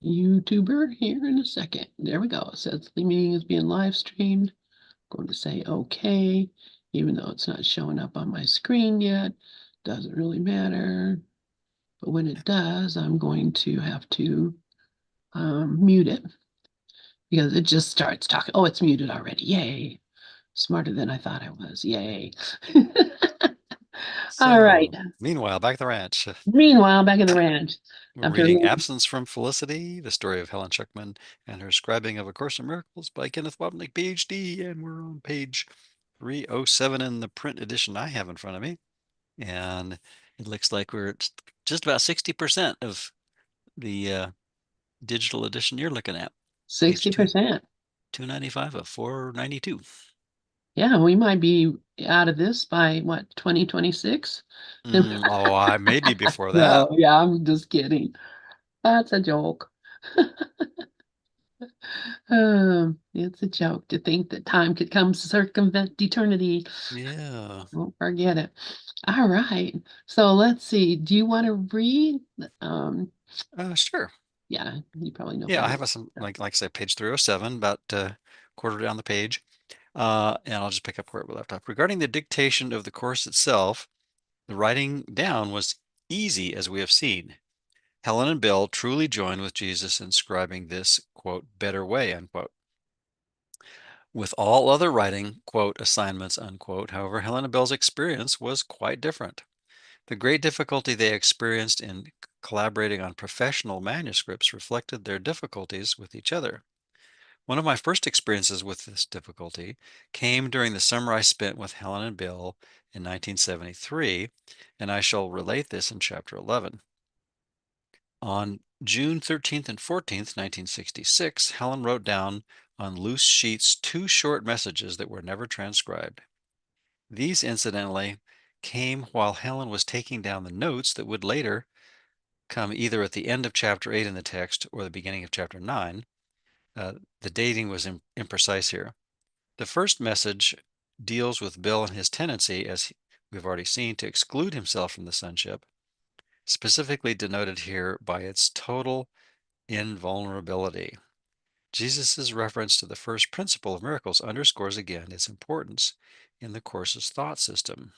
YouTuber here in a second. There we go. It says the meeting is being live streamed. I'm going to say okay, even though it's not showing up on my screen yet. Doesn't really matter. But when it does, I'm going to have to mute it because it just starts talking. Oh, it's muted already. Yay. Smarter than I thought I was. Yay. All right. So, meanwhile, back at the ranch, Meanwhile, back at the ranch, we're after reading Absence from Felicity, the story of Helen Schuckman and her scribing of A Course in Miracles by Kenneth Wapnick, PhD, and we're on page 307 in the print edition I have in front of me. And it looks like we're at just about 60% of the digital edition you're looking at. Page 60%. 295 of 492. Yeah, we might be out of this by what, 2026? Oh, I maybe before that. No, yeah, I'm just kidding. That's a joke. It's a joke to think that time could come circumvent eternity. Yeah. Don't forget it. All right. So let's see. Do you want to read? Um, Sure. yeah, you probably know Yeah, I better. have some, like I said, page 307, about quarter down the page. And I'll just pick up where we left off. Regarding the dictation of the course itself, the writing down was easy, as we have seen. Helen and Bill truly joined with Jesus in scribing this, quote, better way, unquote. With all other writing, quote, assignments, unquote, however, Helen and Bill's experience was quite different. The great difficulty they experienced in collaborating on professional manuscripts reflected their difficulties with each other. One of my first experiences with this difficulty came during the summer I spent with Helen and Bill in 1973, and I shall relate this in chapter 11. On June 13th and 14th, 1966, Helen wrote down on loose sheets 2 short messages that were never transcribed. These, incidentally, came while Helen was taking down the notes that would later come either at the end of chapter 8 in the text or the beginning of chapter 9. The dating was imprecise here. The first message deals with Bill and his tendency, as we've already seen, to exclude himself from the sonship, specifically denoted here by its total invulnerability. Jesus' reference to the first principle of miracles underscores again its importance in the Course's thought system.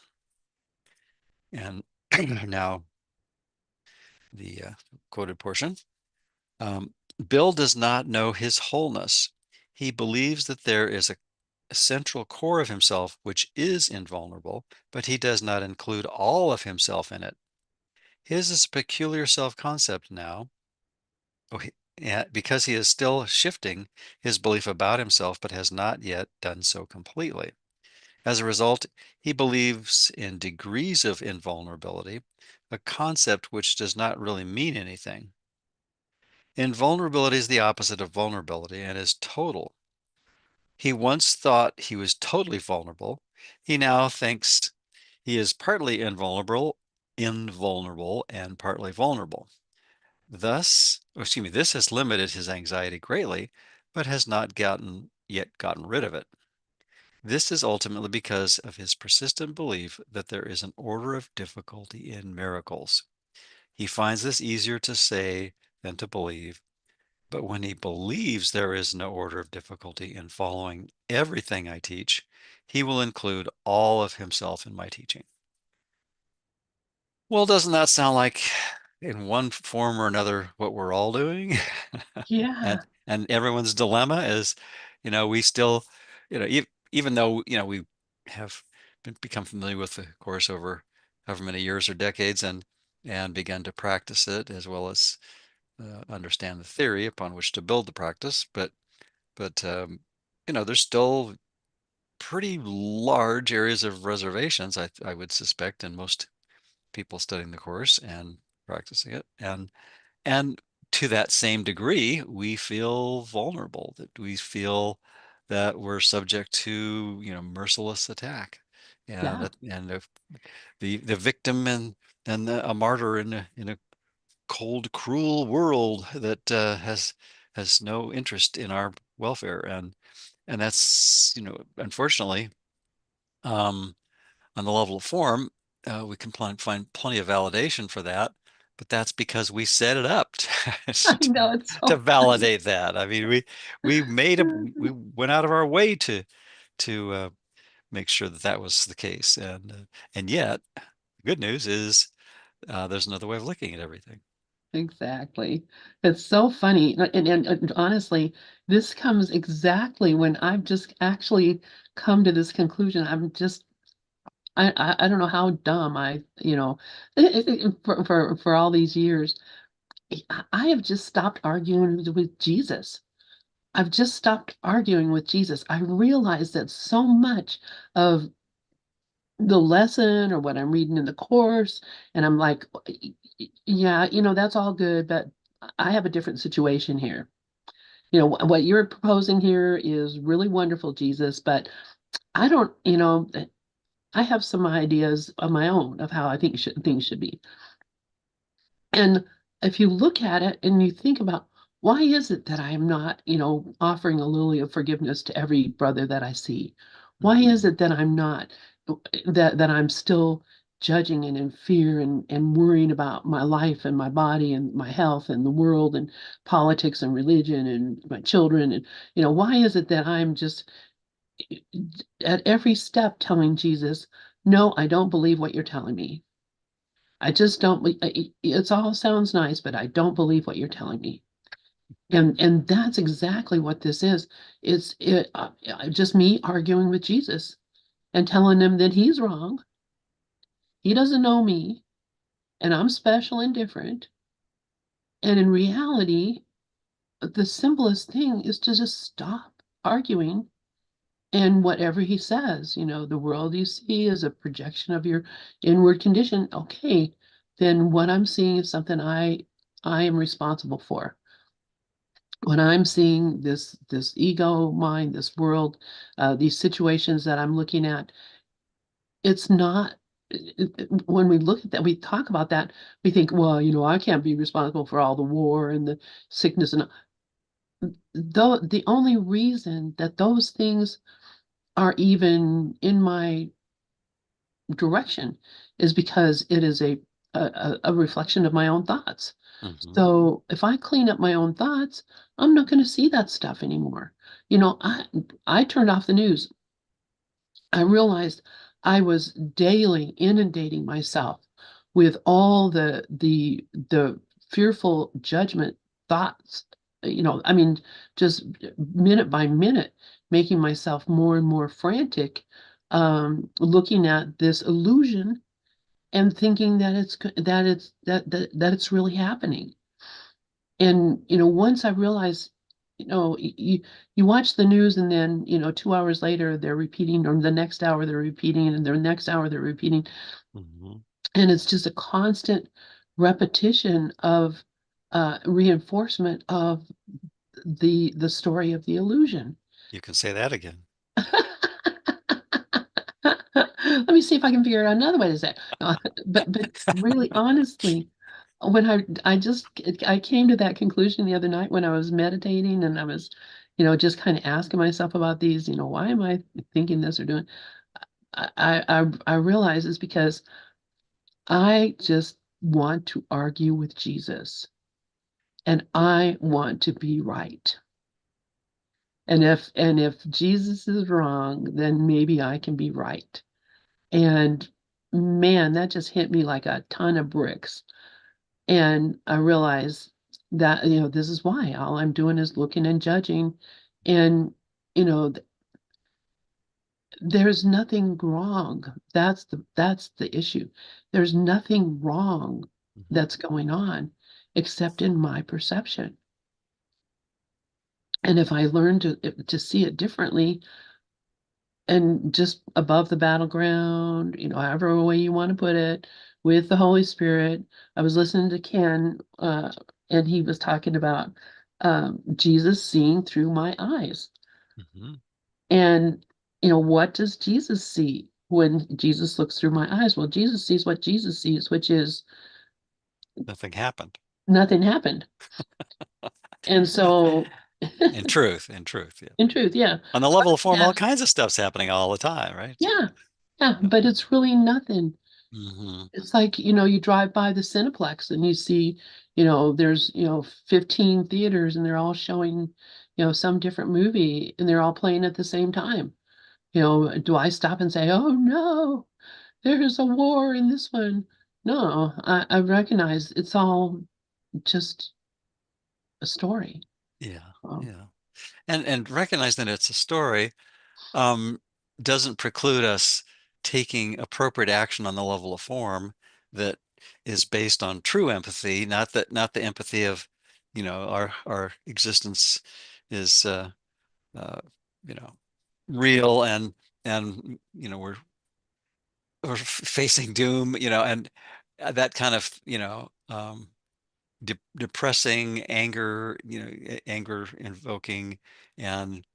And now the quoted portion. Bill does not know his wholeness. He believes that there is a central core of himself which is invulnerable, but he does not include all of himself in it. His is a peculiar self-concept now, because he is still shifting his belief about himself, but has not yet done so completely. As a result, he believes in degrees of invulnerability, a concept which does not really mean anything. Invulnerability is the opposite of vulnerability and is total. He once thought he was totally vulnerable. He now thinks he is partly invulnerable and partly vulnerable. This has limited his anxiety greatly, but has not yet gotten rid of it. This is ultimately because of his persistent belief that there is an order of difficulty in miracles. He finds this easier to say than to believe, but when he believes there is no order of difficulty in following everything I teach, he will include all of himself in my teaching. Well, doesn't that sound like, in one form or another, what we're all doing? Yeah. And everyone's dilemma is, we still, even though, we have become familiar with the course over however many years or decades, and begun to practice it, as well as understand the theory upon which to build the practice, but there's still pretty large areas of reservations, I would suspect, in most people studying the course and practicing it. And to that same degree, we feel vulnerable, that we feel that we're subject to, merciless attack, and Yeah. the victim and a martyr in a cold, cruel world that has no interest in our welfare, and that's, unfortunately, um, on the level of form, we can find plenty of validation for that But that's because we set it up I to, know it's to so funny. validate that. I mean, we went out of our way to make sure that that was the case, and yet the good news is there's another way of looking at everything. Exactly. It's so funny. And honestly, this comes exactly when I've just actually come to this conclusion. I don't know how dumb for all these years, I have just stopped arguing with Jesus. I've just stopped arguing with Jesus. I realize that so much of the lesson or what I'm reading in the course, and I'm like, yeah, that's all good, but I have a different situation here. What you're proposing here is really wonderful, Jesus, but I don't, I have some ideas of my own of how I think things should be. And if you look at it and you think about why is it that I am not, offering a lily of forgiveness to every brother that I see? Why is Mhm. it that I'm not that I'm still judging and in fear and worrying about my life and my body and my health and the world and politics and religion and my children and why is it that I'm just at every step telling Jesus, no, I don't believe what you're telling me. I just don't. It's all sounds nice, but I don't believe what you're telling me. And that's exactly what this is. Just me arguing with Jesus and telling him that he's wrong. He doesn't know me, and I'm special and different. And in reality, the simplest thing is to just stop arguing. And whatever he says, the world you see is a projection of your inward condition. Okay, then what I'm seeing is something I am responsible for. When I'm seeing this ego mind, this world, these situations that I'm looking at, it's not. When we look at that, we talk about that. We think, well, I can't be responsible for all the war and the sickness, and though the only reason that those things are even in my direction is because it is a reflection of my own thoughts. Mhm. So if I clean up my own thoughts, I'm not going to see that stuff anymore. I turned off the news. I realized I was daily inundating myself with all the fearful judgment thoughts. I mean, just minute by minute, making myself more and more frantic, looking at this illusion and thinking that it's really happening. And once I realized, you watch the news and then 2 hours later they're repeating, or the next hour they're repeating, and the next hour they're repeating, Mhm. and it's just a constant repetition of reinforcement of the story of the illusion. You can say that again. Let me see if I can figure out another way to say it. No, but really honestly, when I came to that conclusion the other night when I was meditating and I was, just kind of asking myself about these, why am I thinking this or doing? I realize it's because I just want to argue with Jesus and I want to be right. And if Jesus is wrong, then maybe I can be right. And man, that just hit me like a ton of bricks. And I realized that, this is why all I'm doing is looking and judging. And, you know, th- there's nothing wrong. That's the issue. There's nothing wrong Mhm. that's going on except in my perception. And if I learn to see it differently, and just above the battleground, however way you want to put it, with the Holy Spirit. I was listening to Ken, and he was talking about Jesus seeing through my eyes. Mhm. And, what does Jesus see when Jesus looks through my eyes? Well, Jesus sees what Jesus sees, which is Nothing happened. nothing happened. And so, In truth, yeah. in truth, yeah. On the But level of form, all yeah, kinds of stuff's happening all the time, right? yeah, yeah, Yeah. but it's really nothing. Hmm. It's like, you drive by the Cineplex and you see, there's, 15 theaters and they're all showing, some different movie and they're all playing at the same time. Do I stop and say, oh no, there's a war in this one? No, I recognize it's all just a story. Yeah, Um, yeah. And recognizing that it's a story um, doesn't preclude us taking appropriate action on the level of form that is based on true empathy, not the empathy of, our existence is uh, you know real and we're facing doom, and that kind of depressing anger, anger invoking and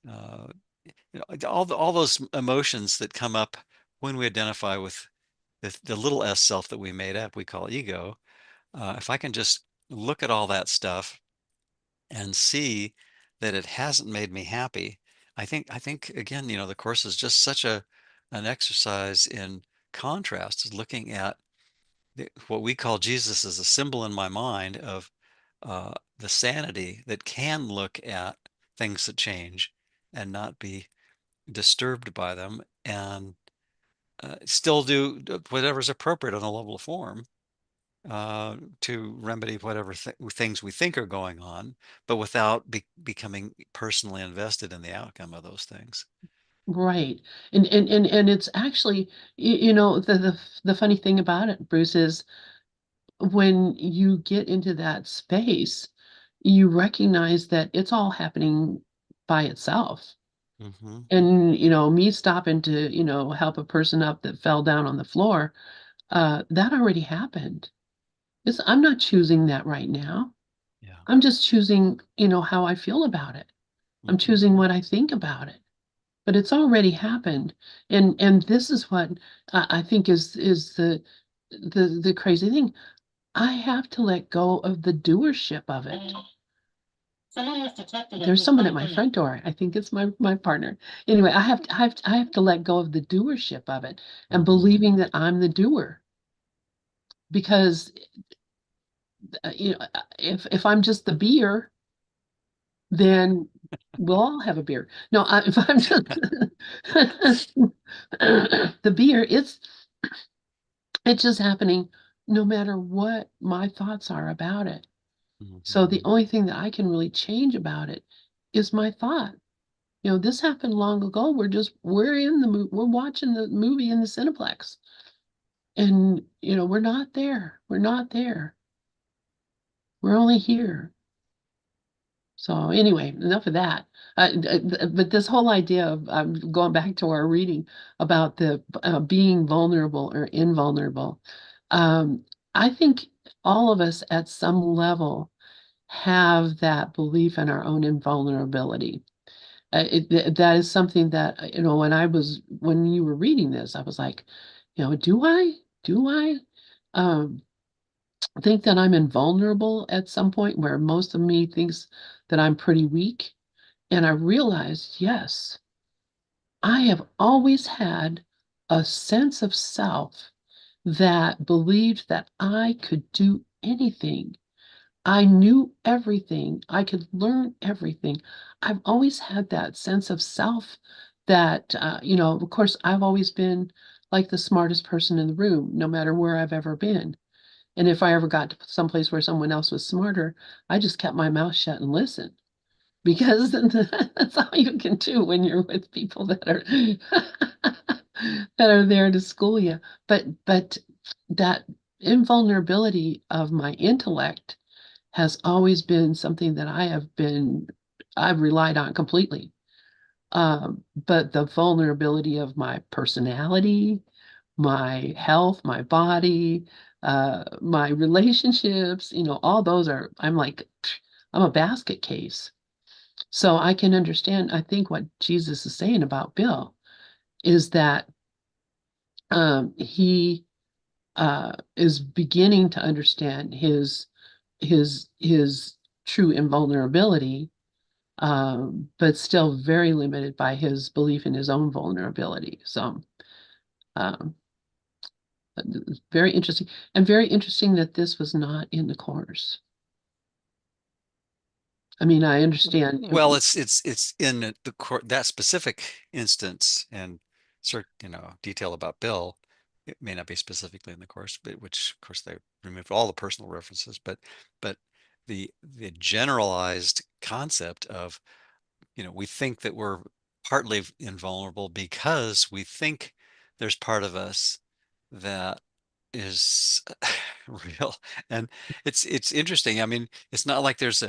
uh, all those emotions that come up when we identify with the little s self that we made up, we call ego. If I can just look at all that stuff and see that it hasn't made me happy, I think again, the course is just such an exercise in contrast, is looking at what we call Jesus as a symbol in my mind of the sanity that can look at things that change and not be disturbed by them, and still do whatever's appropriate on a level of form to remedy whatever things we think are going on, but without becoming personally invested in the outcome of those things. right. And it's actually, the funny thing about it, Bruce, is when you get into that space, you recognize that it's all happening by itself. Hmm. And, me stopping to, help a person up that fell down on the floor, that already happened. I'm not choosing that right now. Yeah. I'm just choosing, how I feel about it. I'm Hmm. choosing what I think about it. But it's already happened. And this is what I think is the crazy thing. I have to let go of the doership of it. There's someone at my front door. I think it's my partner. Anyway, I have to let go of the doership of it and Hmm. believing that I'm the doer. Because if I'm just the beer, then we'll all have a beer. No, if I'm just the beer, it's just happening no matter what my thoughts are about it. So Hmm. the only thing that I can really change about it is my thought. This happened long ago. We're watching the movie in the Cineplex. And we're not there. We're not there. We're only here. So anyway, enough of that. But this whole idea of going back to our reading about the being vulnerable or invulnerable, um, I think all of us at some level have that belief in our own invulnerability. That is something that, when you were reading this, I was like, do I um, think that I'm invulnerable at some point where most of me thinks that I'm pretty weak? And I realized, yes, I have always had a sense of self that believed that I could do anything. I knew everything. I could learn everything. I've always had that sense of self that, of course, I've always been like the smartest person in the room, no matter where I've ever been. And if I ever got to someplace where someone else was smarter, I just kept my mouth shut and listened because that's all you can do when you're with people that are that are there to school you. But that invulnerability of my intellect has always been something that I've relied on completely. But the vulnerability of my personality, my health, my body, my relationships, all those I'm like, I'm a basket case. So I can understand, I think what Jesus is saying about Bill is that he is beginning to understand his true invulnerability, but still very limited by his belief in his own vulnerability. So um, Very interesting, and very interesting that this was not in the course. I mean, I understand. Well, it's in the court that specific instance and certain detail about Bill. It may not be specifically in the course, but which of course they removed all the personal references, but the generalized concept of we think that we're partly invulnerable because we think there's part of us that is real. And it's interesting. I mean, it's not like there's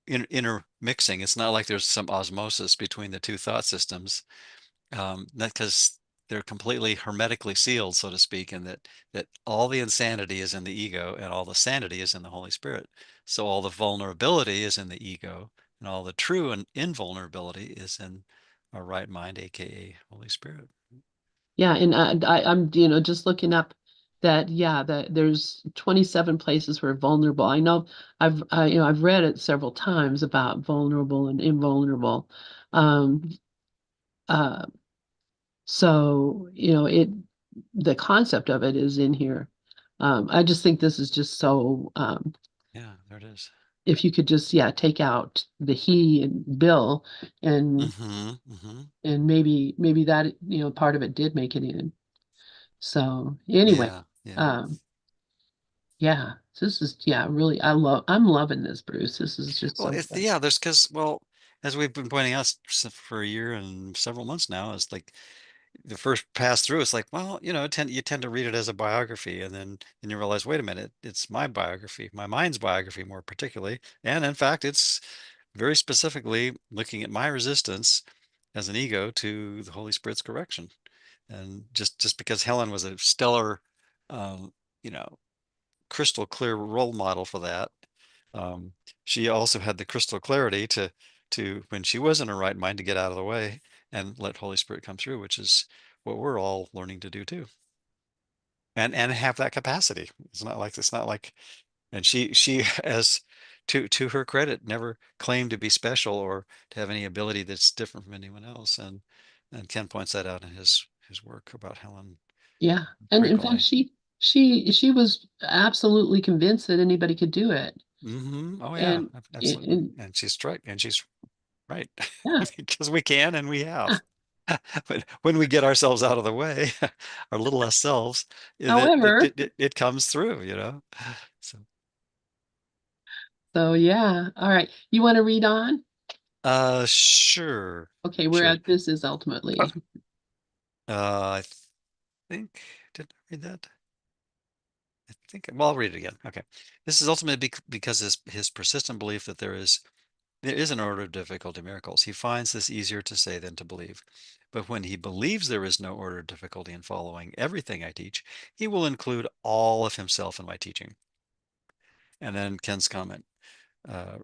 intermixing. It's not like there's some osmosis between the two thought systems, that because they're completely hermetically sealed, so to speak, and that all the insanity is in the ego and all the sanity is in the Holy Spirit. So all the vulnerability is in the ego, and all the true and invulnerability is in our right mind, aka Holy Spirit. Yeah, and I'm just looking up that, yeah, that there's 27 places where vulnerable. I know I've read it several times about vulnerable and invulnerable. Um, uh, so the concept of it is in here. I just think this is just so Yeah, there it is. if you could just, yeah, take out the he and Bill, and Mm-hmm. Mm-hmm. maybe that part of it did make it in. So anyway, Yeah, yeah. um, yeah, this is, yeah, really, I'm loving this, Bruce. This is just Well, so it's good. yeah, there's because well, as we've been pointing out for a year and several months now, it's like the first pass through, it's like, well, you tend to read it as a biography, and then you realize, wait a minute, it's my biography, my mind's biography more particularly, and in fact, it's very specifically looking at my resistance as an ego to the Holy Spirit's correction. And just because Helen was a stellar, um, you know, crystal clear role model for that, um, she also had the crystal clarity to when she was in her right mind to get out of the way and let Holy Spirit come through, which is what we're all learning to do too, and have that capacity. It's not like, and she as to her credit never claimed to be special or to have any ability that's different from anyone else. And Ken points that out in his work about Helen Yeah, and in fact, frequently. she was absolutely convinced that anybody could do it, Oh yeah, and absolutely. and And she's right yeah. because we can and we have. But when we get ourselves out of the way, our little less selves, that it, However, it, it it comes through. So, so yeah, all right. You want to read on? sure, Okay, we're sure. at this is ultimately. I think, did I read that? Well, I'll read it again. Okay. This is ultimately because his persistent belief that there is an order of difficulty in miracles. He finds this easier to say than to believe. But when he believes there is no order of difficulty in following everything I teach, he will include all of himself in my teaching. And then Ken's comment uh,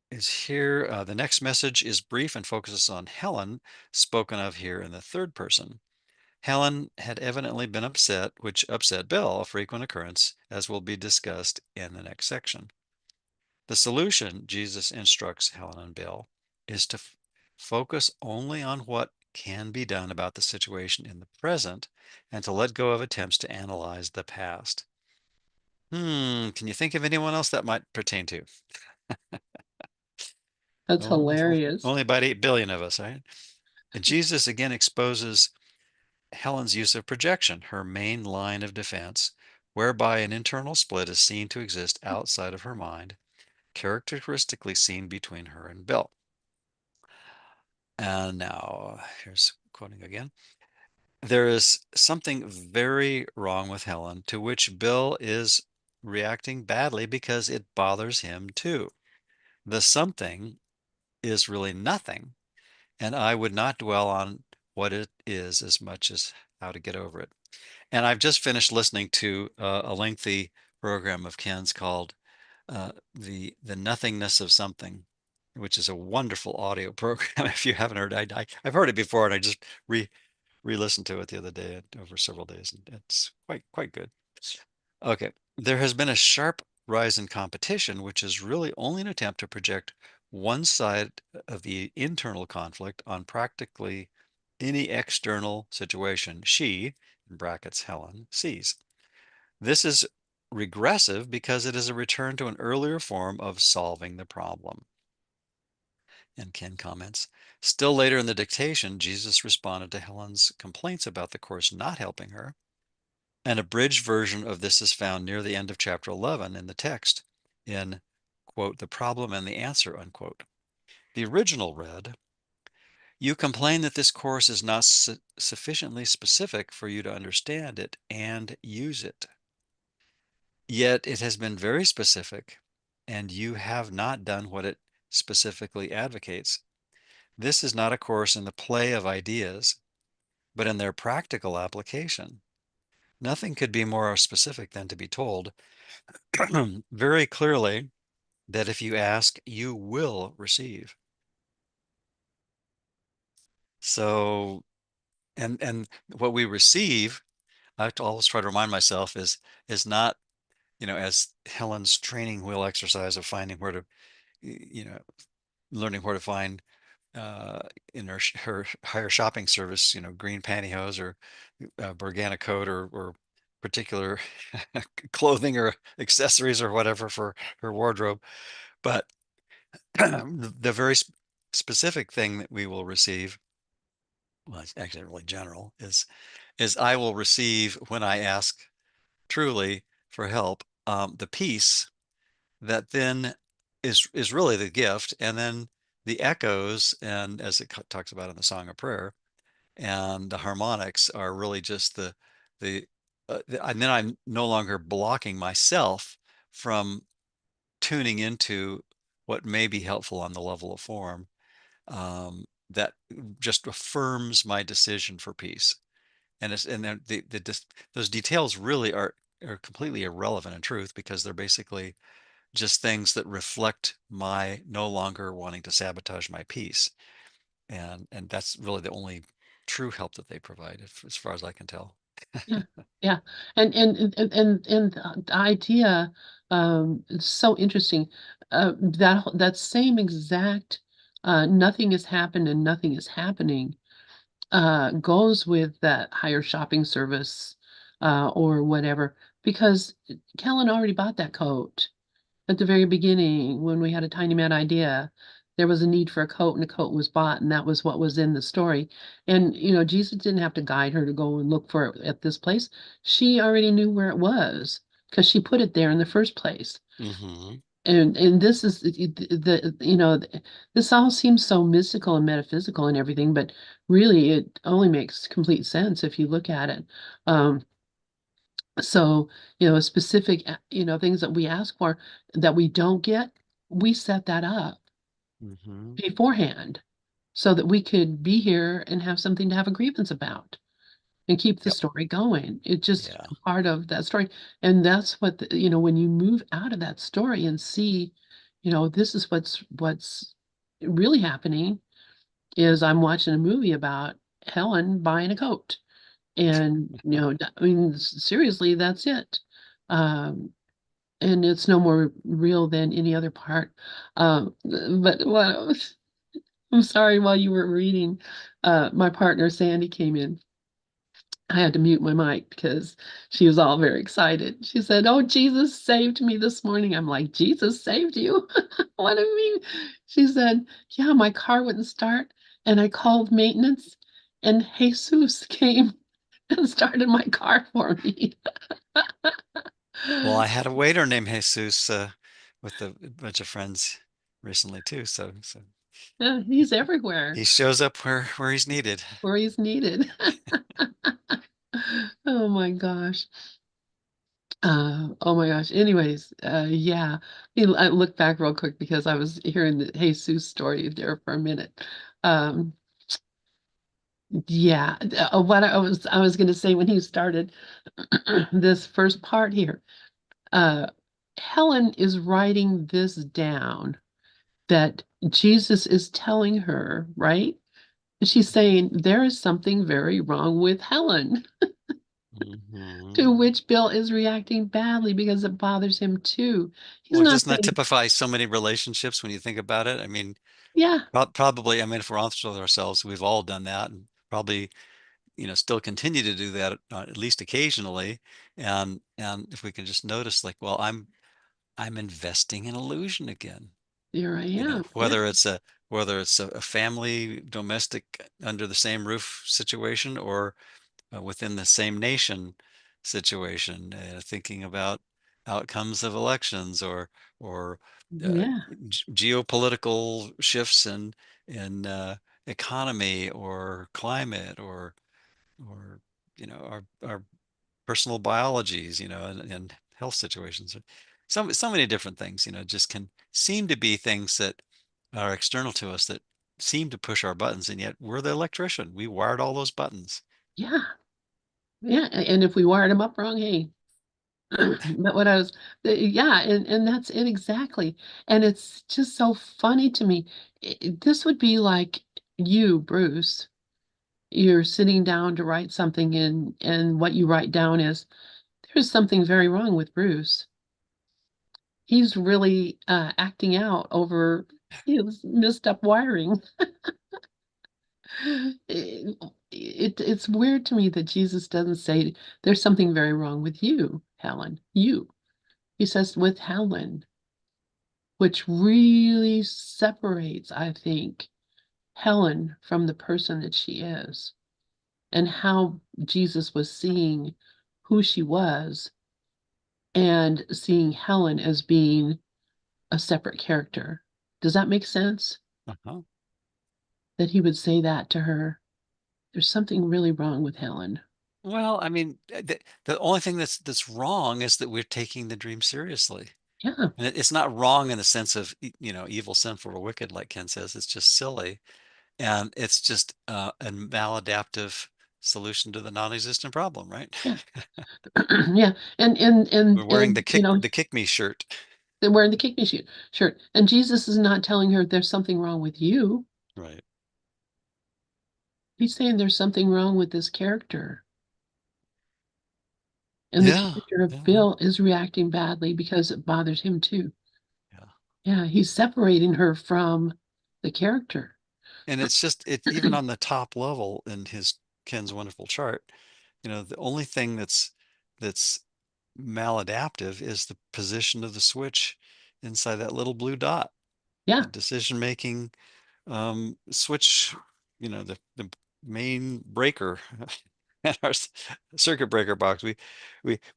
is here. The next message is brief and focuses on Helen, spoken of here in the third person. Helen had evidently been upset, which upset Bill, a frequent occurrence, as will be discussed in the next section. The solution, Jesus instructs Helen and Bill, is to focus only on what can be done about the situation in the present and to let go of attempts to analyze the past. Can you think of anyone else that might pertain to? That's Only, hilarious. only about 8 billion of us, right? And Jesus again exposes Helen's use of projection, her main line of defense, whereby an internal split is seen to exist outside of her mind, characteristically seen between her and Bill. And now, here's quoting again. There is something very wrong with Helen, to which Bill is reacting badly because it bothers him too. The something is really nothing, and I would not dwell on what it is as much as how to get over it. And I've just finished listening to a lengthy program of Ken's called the Nothingness of Something, which is a wonderful audio program. If you haven't heard, I've heard it before, and I just re-listened to it the other day over several days, and it's quite good. Okay, there has been a sharp rise in competition, which is really only an attempt to project one side of the internal conflict on practically any external situation. She, in brackets Helen, sees. This is regressive because it is a return to an earlier form of solving the problem. And Ken comments, still later in the dictation, Jesus responded to Helen's complaints about the Course not helping her. An abridged version of this is found near the end of chapter 11 in the text in, quote, the problem and the answer, unquote. The original read, you complain that this course is not sufficiently specific for you to understand it and use it. Yet it has been very specific, and you have not done what it specifically advocates. This is not a course in the play of ideas, but in their practical application. Nothing could be more specific than to be told very clearly that if you ask, you will receive. So, and what we receive, I have to always try to remind myself is not, as Helen's training wheel exercise of finding where to, learning where to find uh, in her higher shopping service, green pantyhose or Bergana coat or particular clothing or accessories or whatever for her wardrobe. But the very specific thing that we will receive, well, it's actually really general, is I will receive when I ask truly for help, the peace that then is really the gift, and then the echoes, and as it talks about in the Song of Prayer, and the harmonics are really just and then I'm no longer blocking myself from tuning into what may be helpful on the level of form, that just affirms my decision for peace. And then those details really are completely irrelevant in truth, because they're basically just things that reflect my no longer wanting to sabotage my peace. And that's really the only true help that they provide, as far as I can tell. Yeah, yeah. And the idea, it's so interesting. That same exact nothing has happened and nothing is happening goes with that higher shopping service or whatever, because Kellen already bought that coat at the very beginning when we had a tiny mad idea. There was a need for a coat, and a coat was bought, and that was what was in the story. And Jesus didn't have to guide her to go and look for it at this place. She already knew where it was because she put it there in the first place. Mm-hmm. And this is this all seems so mystical and metaphysical and everything, but really it only makes complete sense if you look at it. Um, so, specific, things that we ask for that we don't get, we set that up Mm-hmm. beforehand so that we could be here and have something to have a grievance about and keep the Yep. story going. It's just Yeah. a part of that story. And that's what, when you move out of that story and see, this is what's really happening is I'm watching a movie about Helen buying a coat. And, I mean, seriously, that's it. Um, and it's no more real than any other part. But I'm sorry, while you were reading, my partner Sandy came in. I had to mute my mic because she was all very excited. She said, "Oh, Jesus saved me this morning." I'm like, "Jesus saved you? What do you mean?" She said, "Yeah, my car wouldn't start, and I called maintenance, and Jesus came and started my car for me." Well, I had a waiter named Jesus with a bunch of friends recently too. So Yeah, he, he's everywhere he shows up where he's needed. where he's needed. Oh my gosh. Oh my gosh. Anyways, yeah. I looked back real quick because I was hearing the Jesus story there for a minute. Um, yeah. What I was going to say when he started this first part here, uh, Helen is writing this down that Jesus is telling her, right? She's saying there is something very wrong with Helen. Mm-hmm. To which Bill is reacting badly because it bothers him too. He's Well, not doesn't that saying, typify so many relationships when you think about it? I mean, yeah, probably, I mean, if we're honest with ourselves, we've all done that, and probably still continue to do that at least occasionally. And if we can just notice, like, well, I'm investing in illusion again. Here I am. Yeah. Whether it's a family domestic under the same roof situation, or within the same nation situation, thinking about outcomes of elections, or uh, Yeah. geopolitical shifts in economy or climate, or our personal biologies, and health situations. So many different things, just can seem to be things that are external to us, that seem to push our buttons, and yet we're the electrician. We wired all those buttons. Yeah. Yeah. And if we wired them up wrong, hey, but what I was, yeah, and that's it exactly. And it's just so funny to me. This would be like you, Bruce. You're sitting down to write something, and what you write down is there's something very wrong with Bruce. He's really acting out over his messed up wiring. It's weird to me that Jesus doesn't say there's something very wrong with you, Helen. You. He says with Helen, which really separates, I think, Helen from the person that she is, and how Jesus was seeing who she was and seeing Helen as being a separate character. Does that make sense? Uh-huh. That he would say that to her? There's something really wrong with Helen. Well, I mean, the only thing that's wrong is that we're taking the dream seriously. Yeah, And it's not wrong in the sense of, evil, sinful, or wicked, like Ken says. It's just silly. And it's just a maladaptive solution to the non-existent problem, right? yeah, yeah. And We're wearing the you kick know, the kick me shirt. they're wearing the kick me shirt. And Jesus is not telling her there's something wrong with you. Right. He's saying there's something wrong with this character. And the Yeah. character of Yeah. Yeah. Bill is reacting badly because it bothers him too. Yeah. Yeah, he's separating her from the character. And it's even on the top level in his Ken's wonderful chart. The only thing that's maladaptive is the position of the switch inside that little blue dot. The Yeah, decision making switch, the main breaker at our circuit breaker box. We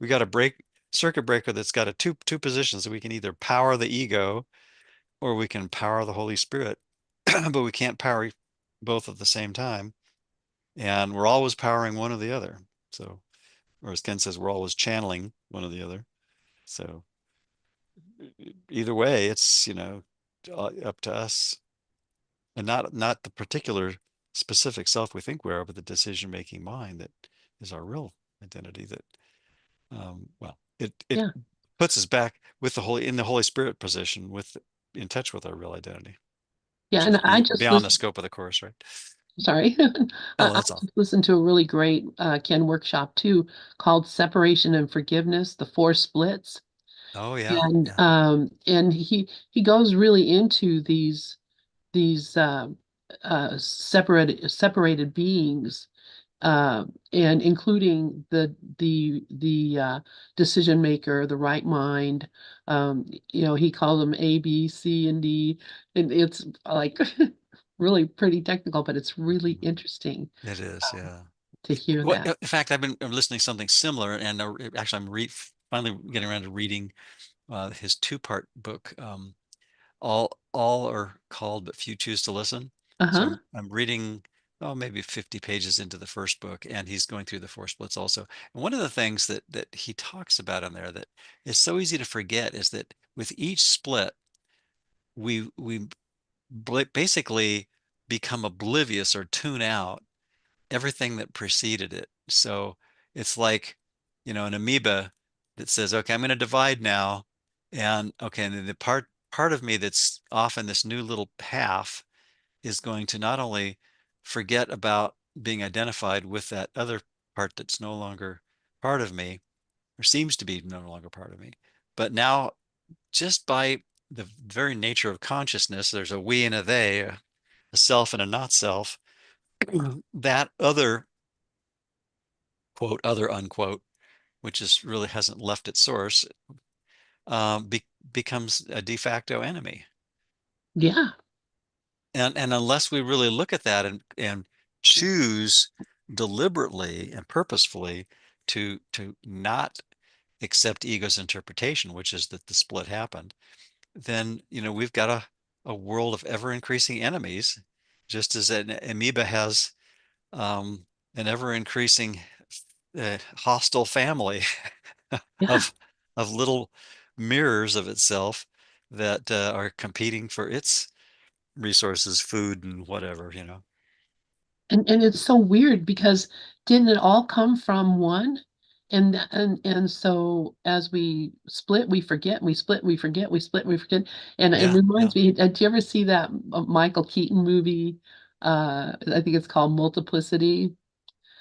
got a circuit breaker that's got a two positions, so we can either power the ego or we can power the Holy Spirit, but we can't power both at the same time. And we're always powering one or the other. So, or as Ken says, we're always channeling one or the other. So either way, it's, up to us, and not the particular specific self we think we are, but the decision making mind that is our real identity. That well, it yeah, puts us back with the Holy Spirit position, with in touch with our real identity, yeah. which And is I just beyond the listened. scope of the course, right? Sorry, Oh, I that's all. just listened to a really great Ken workshop too, called "Separation and Forgiveness: The Four Splits." Oh yeah, yeah. And he goes really into these separated beings, and including the decision maker, the right mind. He calls them A, B, C, and D, and it's like really pretty technical, but it's really Mhm. interesting It is, yeah. to hear Well, that. in fact, I'm listening to something similar, and actually, finally getting around to reading his two-part book. All are called, but few choose to listen. So Uh-huh. I'm reading, oh, maybe 50 pages into the first book, and he's going through the four splits also. And one of the things that he talks about in there that is so easy to forget is that with each split, we basically become oblivious or tune out everything that preceded it. So it's like, an amoeba that says, okay, I'm going to divide now. And okay, and then the part of me that's off in this new little path is going to not only forget about being identified with that other part that's no longer part of me, or seems to be no longer part of me, but now, just by the very nature of consciousness, there's a we and a they, a self and a not self. That other quote other unquote, which is really hasn't left its source, becomes a de facto enemy. Yeah. And unless we really look at that and choose deliberately and purposefully to not accept ego's interpretation, which is that the split happened, then we've got a world of ever increasing enemies, just as an amoeba has um, an ever increasing hostile family Yeah. of little mirrors of itself that are competing for its resources, food, and whatever. And it's so weird because didn't it all come from one? And so as we split, we forget, we split, we forget, we split, we forget. And it Yeah, yeah. reminds me, did you ever see that Michael Keaton movie? I think it's called Multiplicity.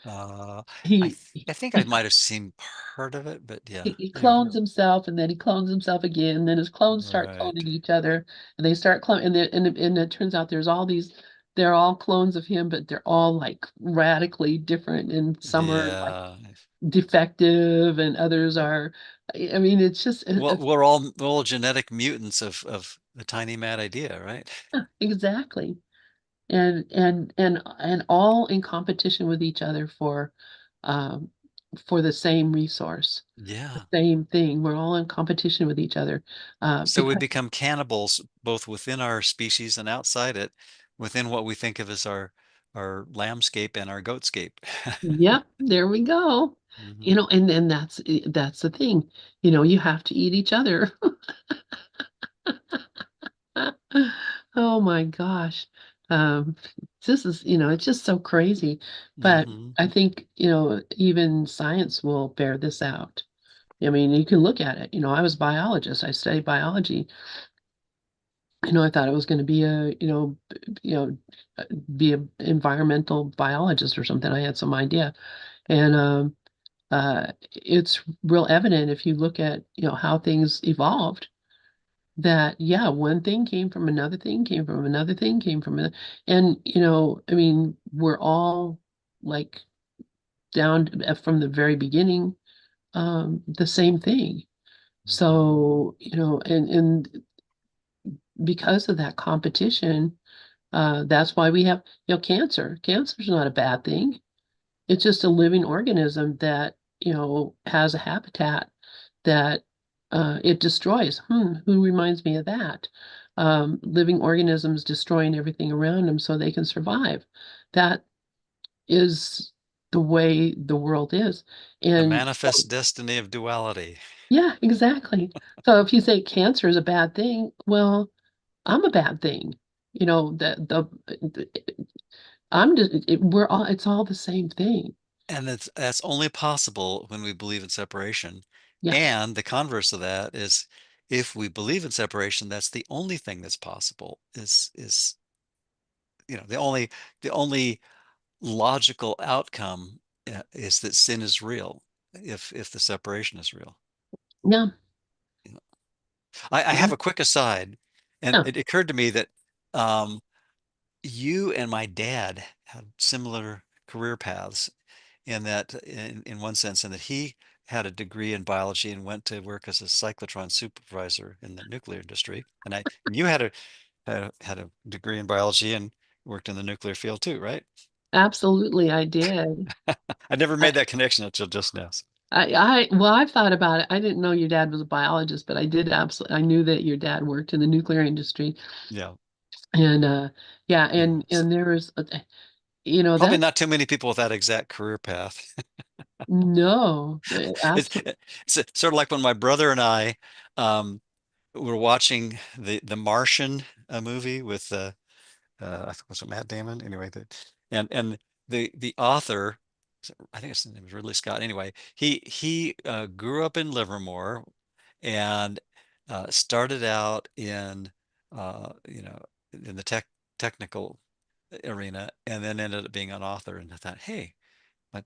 Uh, I He th I think I might have seen part of it, but yeah, he yeah, clones himself and then he clones himself again. And then his clones start right. cloning each other and they start cloning and it turns out there's all these they're all clones of him, but they're all like radically different and some are like Yeah. defective and others are I mean it's just Well, we're all genetic mutants of the tiny mad idea, right? exactly and all in competition with each other um for the same resource, the Yeah. same thing. We're all in competition with each other So we because become cannibals both within our species and outside it, within what we think of as our lambscape and our goatscape. yep, there we go. Hmm. You know, and that's the thing. You know, you have to eat each other. Oh my gosh. Um, this is, it's just so crazy. But Hmm. I think, even science will bear this out. I mean, you can look at it. I was a biologist. I studied biology. I thought I was going to be be an environmental biologist or something. I had some idea. And it's real evident if you look at, how things evolved that, yeah, one thing came from another thing, came from another thing, came from another. And, I mean, we're all like from the very beginning, the same thing. Hmm. So, and because of that competition, that's why we have, cancer. Cancer's not a bad thing. It's just a living organism that, has a habitat that it destroys. Who reminds me of that? Living organisms destroying everything around them so they can survive. That is the way the world is. The And manifest destiny of duality. yeah, exactly. So if you say cancer is a bad thing, well, I'm a bad thing. I'm just it's all the same thing. And that's only possible when we believe in separation. Yeah. And the converse of that is if we believe in separation, that's the only thing that's possible, is the only logical outcome is that sin is real, if the separation is real. Yeah. You know, I have a quick aside, and Yeah. it occurred to me that um, you and my dad had similar career paths in that, in one sense, in that he had a degree in biology and went to work as a cyclotron supervisor in the nuclear industry, and you had a degree in biology and worked in the nuclear field too, right? Absolutely, I did. I never I, made that connection until just now. well, I've thought about it. I didn't know your dad was a biologist, but I did absolutely, I knew that your dad worked in the nuclear industry. Yeah, And yeah, yeah. and there was, Probably that, not too many people with that exact career path. no, It's, absolutely. it's sort of like when my brother and I um, were watching the Martian movie with I think it was Matt Damon. Anyway, and the author, I think his name was Ridley Scott. Anyway, he grew up in Livermore and started out in the technical arena, and then ended up being an author. And I thought, hey, my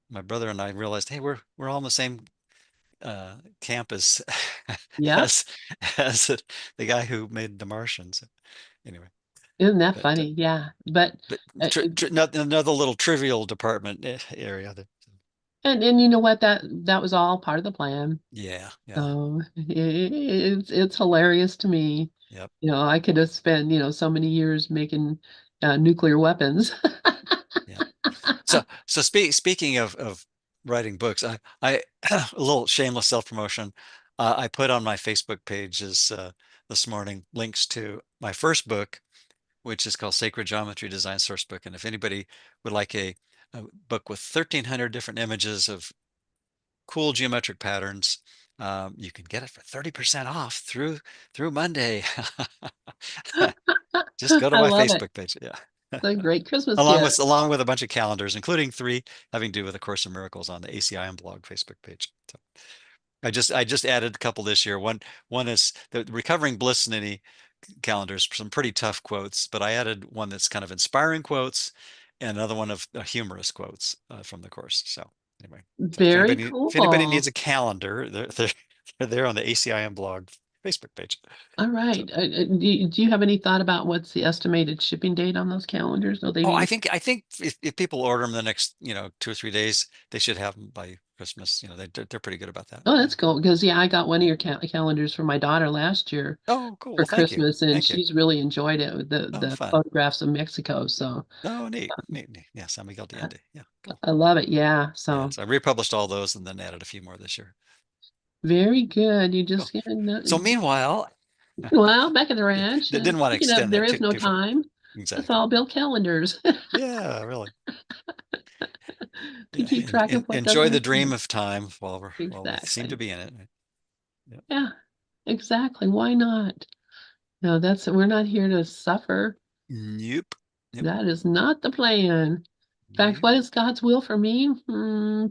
my brother and I realized, hey, we're all in the same campus Yep. as the guy who made The Martians. Anyway, Isn't that but funny? Yeah. But but uh, it- another little trivial department area there. And you know what? That was all part of the plan. Yeah, yeah, So it's hilarious to me. yep, I could have spent, so many years making nuclear weapons. yep. So speaking of writing books, I a little shameless self-promotion. I put on my Facebook pages this morning links to my first book, which is called Sacred Geometry Design Source Book. And if anybody would like a book with 1,300 different images of cool geometric patterns, you can get it for 30% off through Monday. Just go to I my love it. Facebook page. Yeah. It's a great Christmas Along gift. with along with a bunch of calendars, including 3 having to do with A Course in Miracles on the ACIM blog Facebook page. So I just added a couple this year. One is the Recovering Bliss Ninny calendars, some pretty tough quotes, but I added one that's kind of inspiring quotes and another one of humorous quotes from the course. So anyway, so if Very anybody needs cool. a calendar, they're there on the ACIM blog Facebook page. All So. right. Do you have any thought about what's the estimated shipping date on those calendars? Will they Oh, I be? think I think if people order them the next 2 or 3 days, they should have them by Christmas. They're pretty good about that. Oh, Yeah. that's cool. Because yeah, I got one of your calendars for my daughter last year Oh, cool. for Well, thank you. Christmas, and Thank you. she's really enjoyed it with the Oh, the fun. photographs of Mexico. So Oh, neat, neat, neat. Yeah, San Miguel de I, Allende. Yeah, cool. I love it. Yeah. Yeah, So so I republished all those and then added a few more this year. very good. You Cool. just So meanwhile, well, back at the yeah, ranch. didn't want to Speaking of, extend there that is no too far. time. Let's Exactly. all build calendars Yeah, really. to Yeah, keep track of what enjoy doesn't the dream exist. of time while we seem to Exactly. be in it. Right? Yeah. Yeah, exactly. Why not? No, we're not here to suffer. Nope. Nope. That is not the plan. In fact, what Nope. is God's will for me?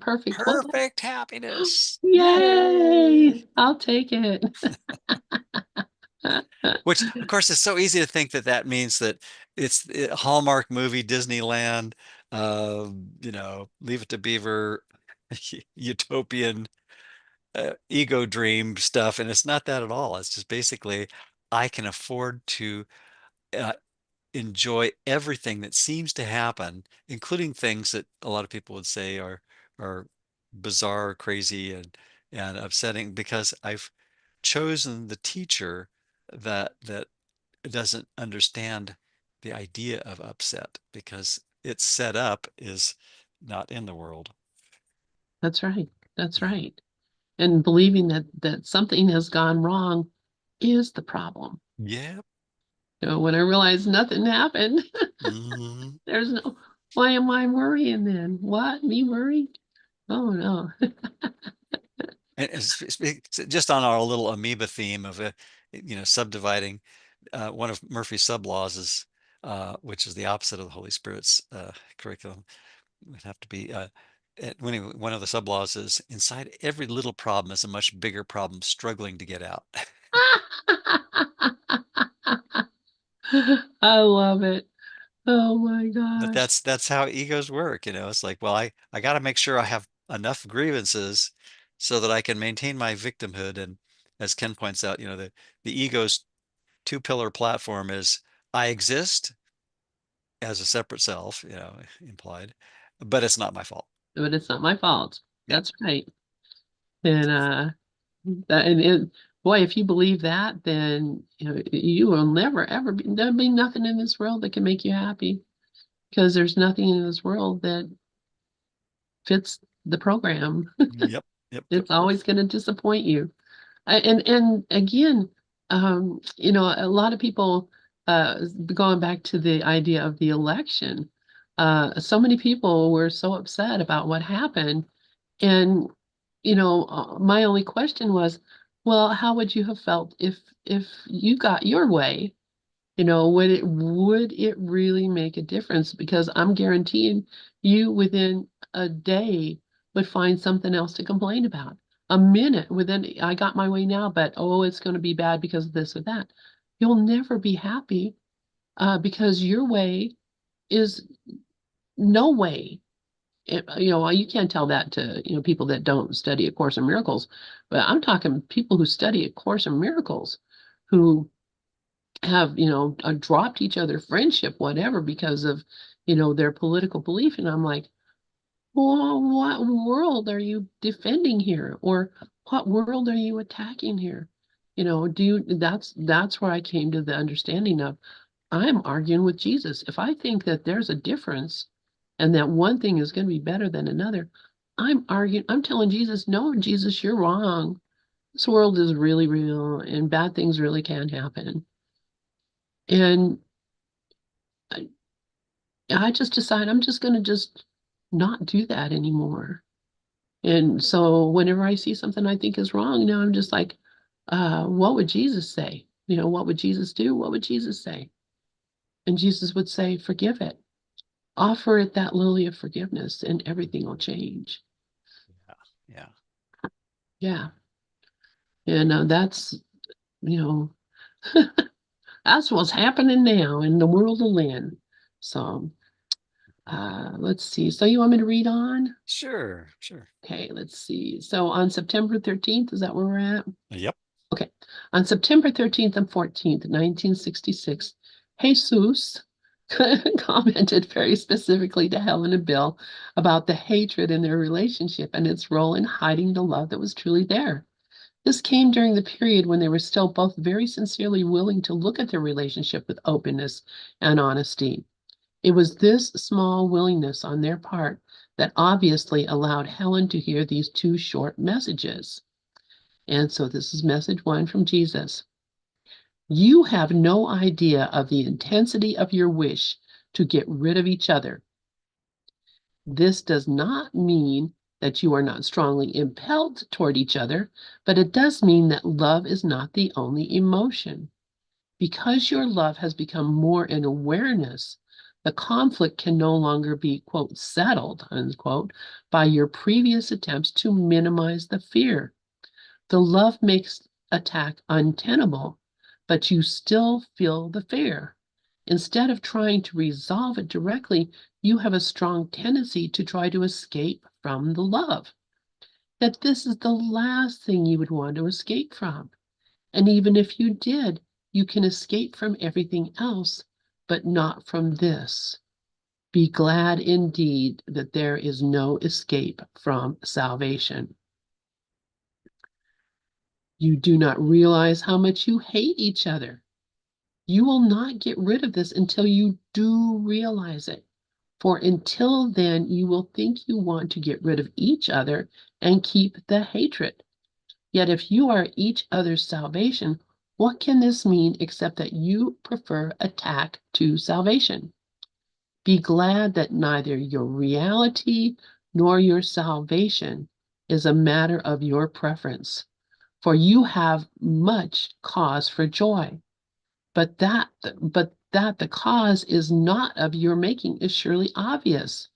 Perfect. What? Perfect happiness. Yay! Yay. I'll take it. Which, of course, is so easy to think that that means that it's a Hallmark movie, Disneyland, uh, Leave It to Beaver, utopian ego dream stuff. And it's not that at all. It's just basically, I can afford to uh, enjoy everything that seems to happen, including things that a lot of people would say are bizarre, crazy, and upsetting, because I've chosen the teacher that doesn't understand the idea of upset because its setup is not in the world. That's right. That's Yeah. right. And believing that something has gone wrong is the problem. Yeah. When I realized nothing happened, Mhm. there's no, why am I worrying then? What? Me worry? Oh no. And just on our little amoeba theme of subdividing, one of Murphy's sublaws is, which is the opposite of the Holy Spirit's curriculum, would have to be one of the sublaws is inside every little problem is a much bigger problem struggling to get out. I love it. Oh my But gosh. that's how egos work. It's like, well, I got to make sure I have enough grievances so that I can maintain my victimhood. And as Ken points out, the ego's two-pillar platform is I exist as a separate self, implied, but it's not my fault. But it's not my fault. Yeah. That's right. And boy, if you believe that, then you will never ever there'll be nothing in this world that can make you happy because there's nothing in this world that fits the program. Yep. Yep. Yep. It's always going to disappoint you. And again, a lot of people going back to the idea of the election, so many people were so upset about what happened. And, my only question was, well, how would you have felt if you got your way? Would it really make a difference? Because I'm guaranteeing you within a day would find something else to complain about. A minute within, I got my way now, but oh, it's going to be bad because of this or that. You'll never be happy because your way is no way. You can't tell that to people that don't study A Course in Miracles, but I'm talking people who study A Course in Miracles, who have dropped each other friendship whatever because of their political belief, and I'm like, well, what world are you defending here? Or what world are you attacking here? That's where I came to the understanding of I'm arguing with Jesus. If I think that there's a difference and that one thing is going to be better than another, I'm telling Jesus, no, Jesus, you're wrong. This world is really real and bad things really can happen. And I, I just decide I'm just going to just not do that anymore. And so whenever I see something I think is wrong, now I'm just like, what would Jesus say? What would Jesus do? What would Jesus say? And Jesus would say, forgive it. Offer it that lily of forgiveness, and everything will change. Yeah. Yeah. And you know, that's what's happening now in the world of Lynn. So let's see. So you want me to read on? Sure. Sure. Okay, let's see. So on September 13th, is that where we're at? Yep. Okay. On September 13th and 14th, 1966, Jesus commented very specifically to Helen and Bill about the hatred in their relationship and its role in hiding the love that was truly there. This came during the period when they were still both very sincerely willing to look at their relationship with openness and honesty. It was this small willingness on their part that obviously allowed Helen to hear these two short messages. And so this is message one from Jesus. You have no idea of the intensity of your wish to get rid of each other. This does not mean that you are not strongly impelled toward each other, but it does mean that love is not the only emotion. Because your love has become more an awareness, the conflict can no longer be, quote, settled, unquote, by your previous attempts to minimize the fear. The love makes attack untenable, but you still feel the fear. Instead of trying to resolve it directly, you have a strong tendency to try to escape from the love. That this is the last thing you would want to escape from. And even if you did, you can escape from everything else, but not from this. Be glad indeed that there is no escape from salvation. You do not realize how much you hate each other. You will not get rid of this until you do realize it. For until then, you will think you want to get rid of each other and keep the hatred. Yet if you are each other's salvation, what can this mean except that you prefer attack to salvation? Be glad that neither your reality nor your salvation is a matter of your preference, for you have much cause for joy. But that the cause is not of your making is surely obvious.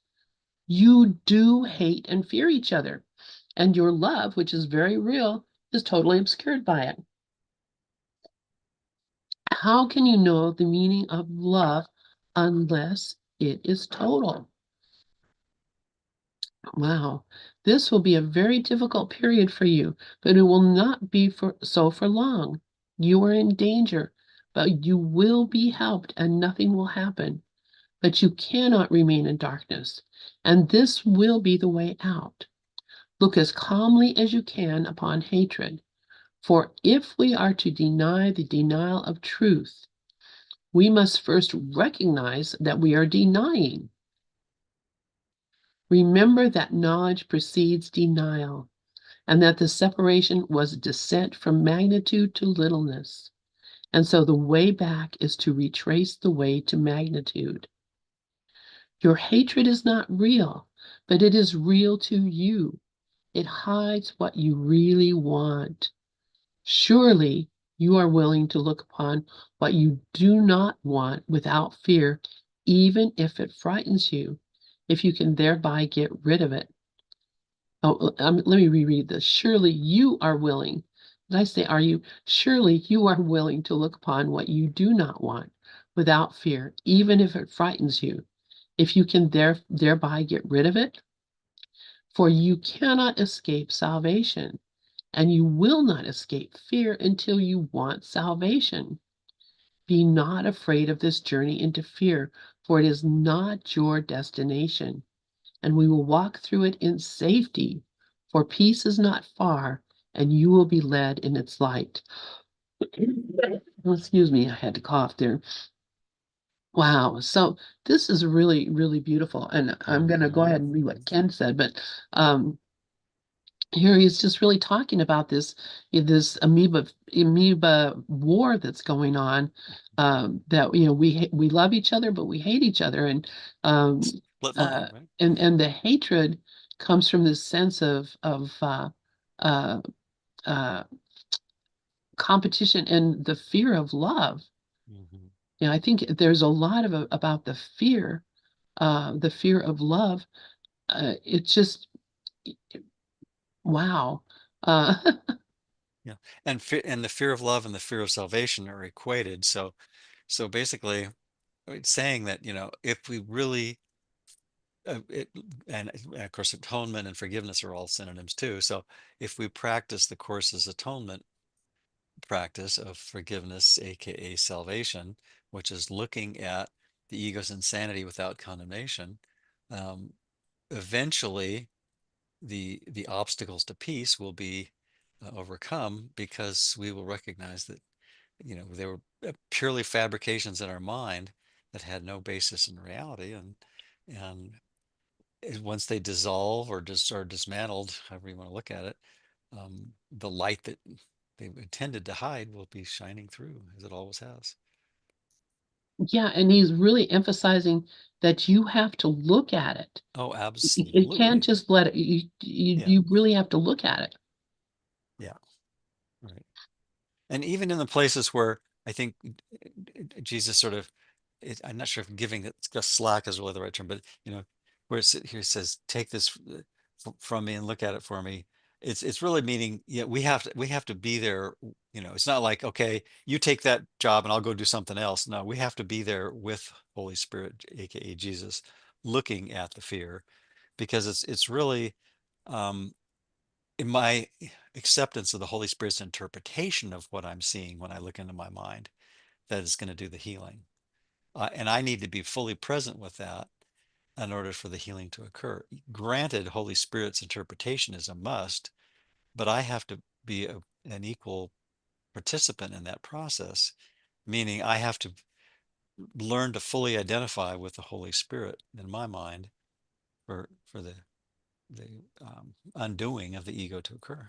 You do hate and fear each other, and your love, which is very real, is totally obscured by it. How can you know the meaning of love unless it is total? Wow, this will be a very difficult period for you, but it will not be for long. You are in danger, but you will be helped and nothing will happen. But you cannot remain in darkness, and this will be the way out. Look as calmly as you can upon hatred, for if we are to deny the denial of truth, we must first recognize that we are denying. Remember that knowledge precedes denial, and that the separation was descent from magnitude to littleness. And so the way back is to retrace the way to magnitude. Your hatred is not real, but it is real to you. It hides what you really want. Surely you are willing to look upon what you do not want without fear, even if it frightens you, if you can thereby get rid of it. Oh, let me reread this. Surely you are willing. Did I say are you? Surely you are willing to look upon what you do not want without fear, even if it frightens you, if you can thereby get rid of it. For you cannot escape salvation, and you will not escape fear until you want salvation. Be not afraid of this journey into fear, for it is not your destination. and we will walk through it in safety, for peace is not far, and you will be led in its light. Excuse me, I had to cough there. Wow. So this is really, really beautiful. And I'm going to go ahead and read what Ken said, but um, here he's just really talking about this amoeba war that's going on. That we love each other, but we hate each other, and um, Split mind, uh, right? and the hatred comes from this sense of uh, uh, competition and the fear of love. Hmm. I think there's a lot of about the fear of love. It's just wow. Uh, Yeah, and the fear of love and the fear of salvation are equated. So basically, it's saying that, if we really, it, and of course, atonement and forgiveness are all synonyms too. So if we practice the Course's atonement practice of forgiveness, aka salvation, which is looking at the ego's insanity without condemnation, um, eventually the obstacles to peace will be overcome, because we will recognize that they were purely fabrications in our mind that had no basis in reality, and once they dissolve or just are dismantled, however you want to look at it, the light that they intended to hide will be shining through, as it always has. yeah, and he's really emphasizing that you have to look at it. Oh, You can't absolutely. just let it. You Yeah, you really have to look at it. yeah, right. And even in the places where I think Jesus sort of, I'm not sure if giving it just slack is really the right term, but where here it says, "Take this from me and look at it for me." It's really meaning, yeah, we have to be there. It's not like, okay, you take that job and I'll go do something else. No, we have to be there with Holy Spirit, aka Jesus, looking at the fear, because it's really, um, in my acceptance of the Holy Spirit's interpretation of what I'm seeing when I look into my mind, that is going to do the healing. And I need to be fully present with that in order for the healing to occur. Granted, Holy Spirit's interpretation is a must, but I have to be an equal participant in that process, meaning I have to learn to fully identify with the Holy Spirit in my mind for the undoing of the ego to occur.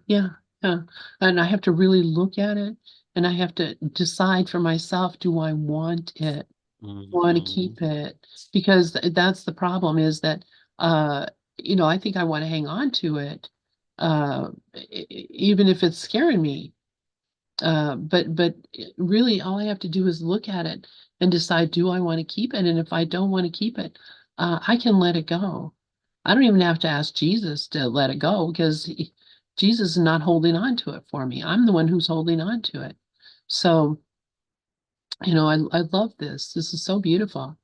Yeah, yeah. And I have to really look at it, and I have to decide for myself, do I want it? Want to Mhm. keep it? Because that's the problem is that, uh, I think I want to hang on to it, even if it's scaring me. But really, all I have to do is look at it and decide, do I want to keep it? And if I don't want to keep it, I can let it go. I don't even have to ask Jesus to let it go because Jesus is not holding on to it for me. I'm the one who's holding on to it. So, I love this. This is so beautiful.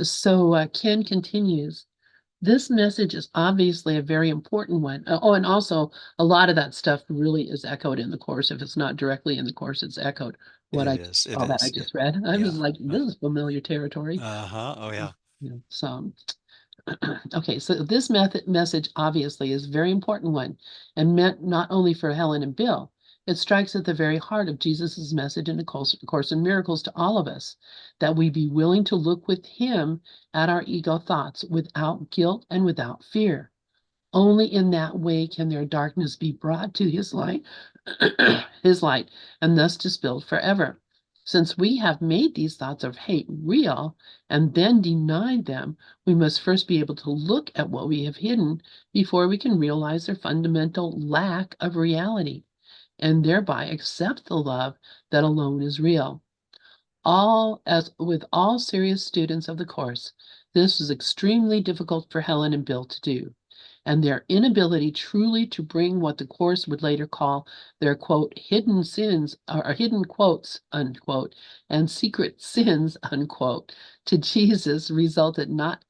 So Ken continues. This message is obviously a very important one. Oh, and also a lot of that stuff really is echoed in the course. If it's not directly in the course, it's echoed. It What I is. It all that I is. Yeah. just read. I Yeah. was like, this is familiar territory. Uh-huh. Oh, yeah. So okay, so this message obviously is a very important one and meant not only for Helen and Bill. It strikes at the very heart of Jesus's message in the Course in Miracles to all of us, that we be willing to look with him at our ego thoughts without guilt and without fear. Only in that way can their darkness be brought to his light, his light, and thus dispelled forever. Since we have made these thoughts of hate real and then denied them, we must first be able to look at what we have hidden before we can realize their fundamental lack of reality and thereby accept the love that alone is real. All as with all serious students of the course, this is extremely difficult for Helen and Bill to do, and their inability truly to bring what the course would later call their quote hidden sins or hidden quotes unquote and secret sins unquote to Jesus resulted not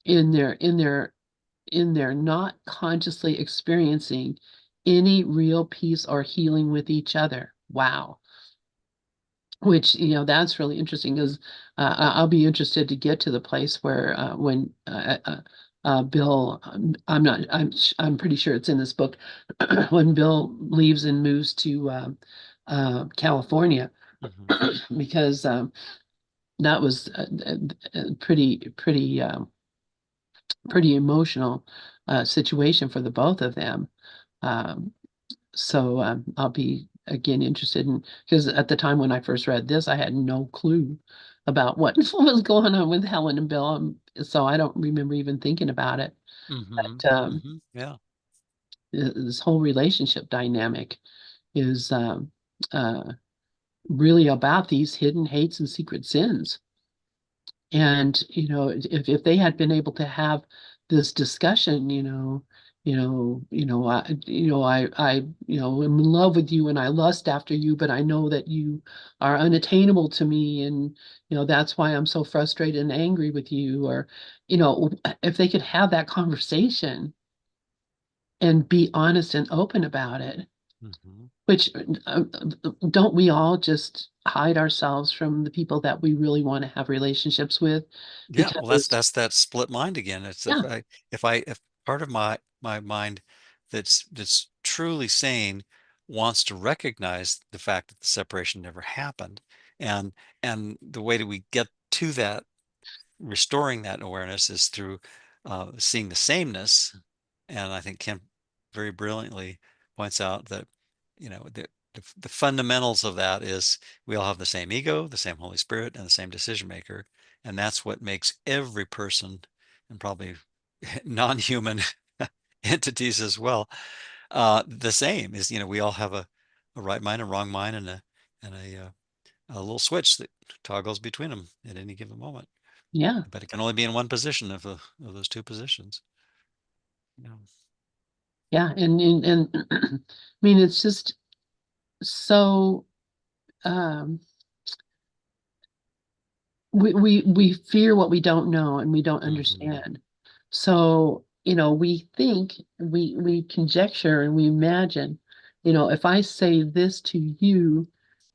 in their not consciously experiencing any real peace or healing with each other. Wow. which, that's really interesting because I'll be interested to get to the place where when Bill, I'm pretty sure it's in this book, when Bill leaves and moves to California, Hmm. because that was pretty emotional situation for the both of them. Um, so I'll be again interested in, because at the time when I first read this, I had no clue about what was going on with Helen and Bill. So I don't remember even thinking about it. Hmm. But Yeah. this whole relationship dynamic is uh, really about these hidden hates and secret sins. And, if they had been able to have this discussion, am in love with you and I lust after you, but I know that you are unattainable to me. And, that's why I'm so frustrated and angry with you. Or, if they could have that conversation and be honest and open about it, Hmm. which don't we all just hide ourselves from the people that we really want to have relationships with? Yeah, well, Because, that's that split mind again. It's yeah, if part of my mind that's truly sane wants to recognize the fact that the separation never happened, and the way that we get to that, restoring that awareness, is through seeing the sameness. And I think Ken very brilliantly points out that, the fundamentals of that is we all have the same ego, the same Holy Spirit, and the same decision maker. And that's what makes every person, and probably non-human entities as well, the same. Is, we all have a right mind, a wrong mind, a little switch that toggles between them at any given moment. yeah, But it can only be in one position of those two positions. Yeah. yeah, and I mean, it's just so um, we fear what we don't know and we don't Hmm. understand. So, we think, we conjecture and we imagine, if I say this to you,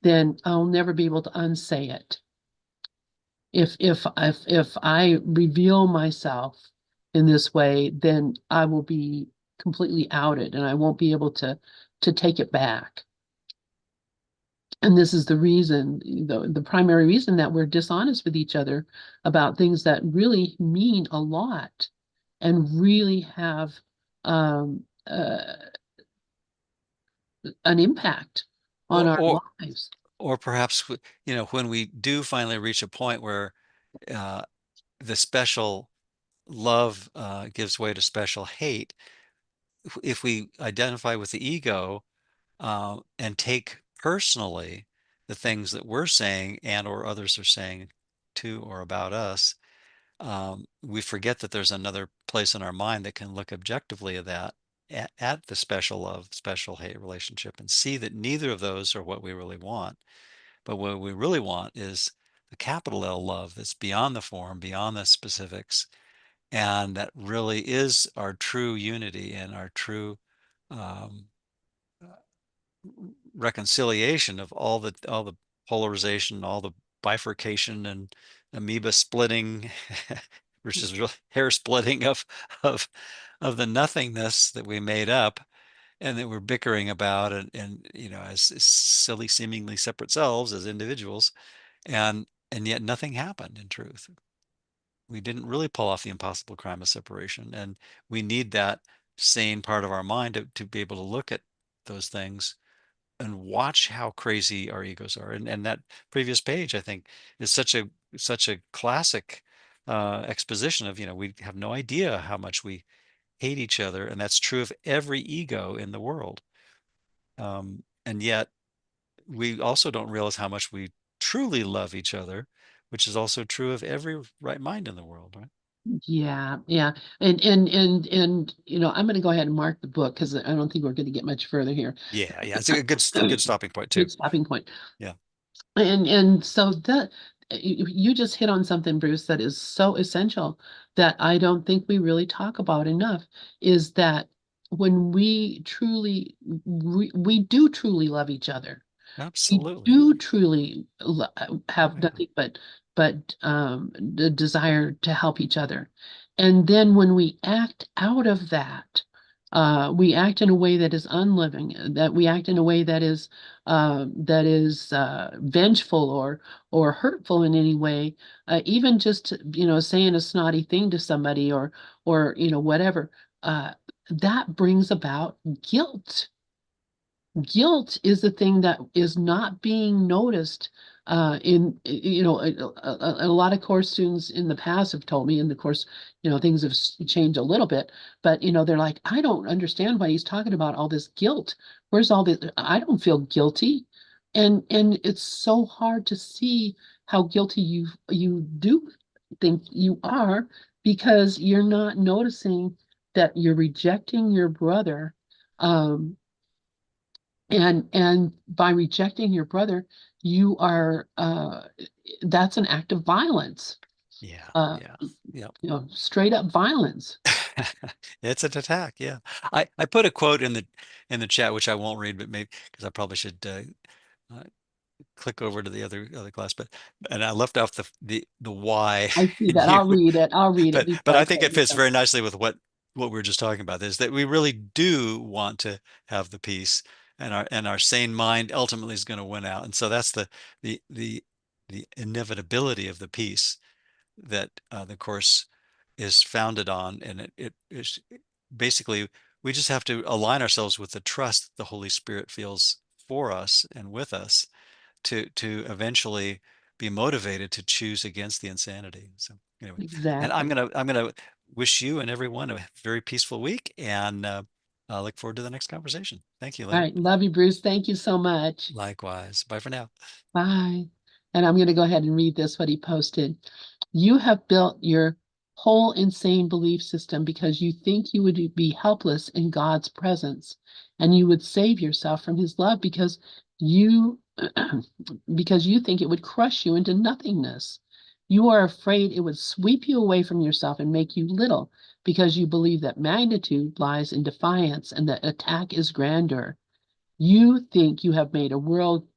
then I'll never be able to unsay it. If I reveal myself in this way, then I will be completely outed and I won't be able to take it back. And this is the reason, the primary reason that we're dishonest with each other about things that really mean a lot and really have um, uh, an impact on Or, our or, lives. or perhaps, when we do finally reach a point where uh, the special love gives way to special hate, if we identify with the ego and take personally the things that we're saying and or others are saying to or about us, we forget that there's another place in our mind that can look objectively at that, at the special love, special hate relationship, and see that neither of those are what we really want. But what we really want is the capital L love that's beyond the form, beyond the specifics, and that really is our true unity and our true um, reconciliation of all the polarization, all the bifurcation and amoeba splitting versus real hair splitting of of the nothingness that we made up and that we're bickering about, and as silly seemingly separate selves as individuals, and yet nothing happened in truth. We didn't really pull off the impossible crime of separation, and we need that sane part of our mind to be able to look at those things and watch how crazy our egos are. And that previous page, I think, is such a classic exposition of, we have no idea how much we hate each other, and that's true of every ego in the world. And yet we also don't realize how much we truly love each other, which is also true of every right mind in the world, right? Yeah, yeah. And I'm going to go ahead and mark the book because I don't think we're going to get much further here. Yeah, yeah. It's a good stopping point too. Good stopping point. Yeah. And so that you just hit on something, Bruce, that is so essential that I don't think we really talk about enough, is that when we do truly love each other, We Absolutely. do truly Oh, have yeah. nothing but the desire to help each other. And then when we act out of that, we act in a way that is unliving, that we act in a way that is vengeful or hurtful in any way, even just saying a snotty thing to somebody or whatever, uh, that brings about guilt. Guilt is the thing that is not being noticed a lot of course students in the past have told me, and of course things have changed a little bit, but they're like, I don't understand why he's talking about all this guilt. Where's all this? I don't feel guilty. And it's so hard to see how guilty you do think you are, because you're not noticing that you're rejecting your brother. Um and and by rejecting your brother, you are that's an act of violence. Yeah. uh Yeah. Yep. Straight up violence. It's an attack. Yeah. I put a quote in the chat, which I won't read, but maybe because I probably should uh, click over to the other class, but and I left off the why I see in that. you, I'll read it but before I I think close it this fits up. very nicely with what we were just talking about, is that we really do want to have the peace, and our sane mind ultimately is going to win out. And so that's the the the inevitability of the peace that the course is founded on. And it is basically, we just have to align ourselves with the trust that the Holy Spirit feels for us and with us to eventually be motivated to choose against the insanity. So anyway, and Exactly. I'm gonna wish you and everyone a very peaceful week, and I look forward to the next conversation. Thank you, All Lynn. right, love you, Bruce. Thank you so much. Likewise. Bye for now. Bye. And I'm going to go ahead and read this, what he posted. You have built your whole insane belief system because you think you would be helpless in God's presence, and you would save yourself from his love you because you think it would crush you into nothingness. You are afraid it would sweep you away from yourself and make you little, because you believe that magnitude lies in defiance and that attack is grandeur. You think you have made a world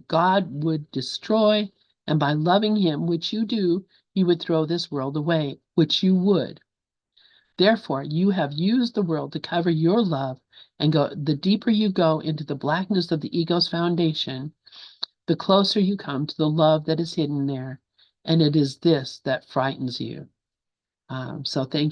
God would destroy, and by loving him, which you do, you would throw this world away, which you would. Therefore, you have used the world to cover your love, and the deeper you go into the blackness of the ego's foundation, the closer you come to the love that is hidden there. And it is this that frightens you. So thank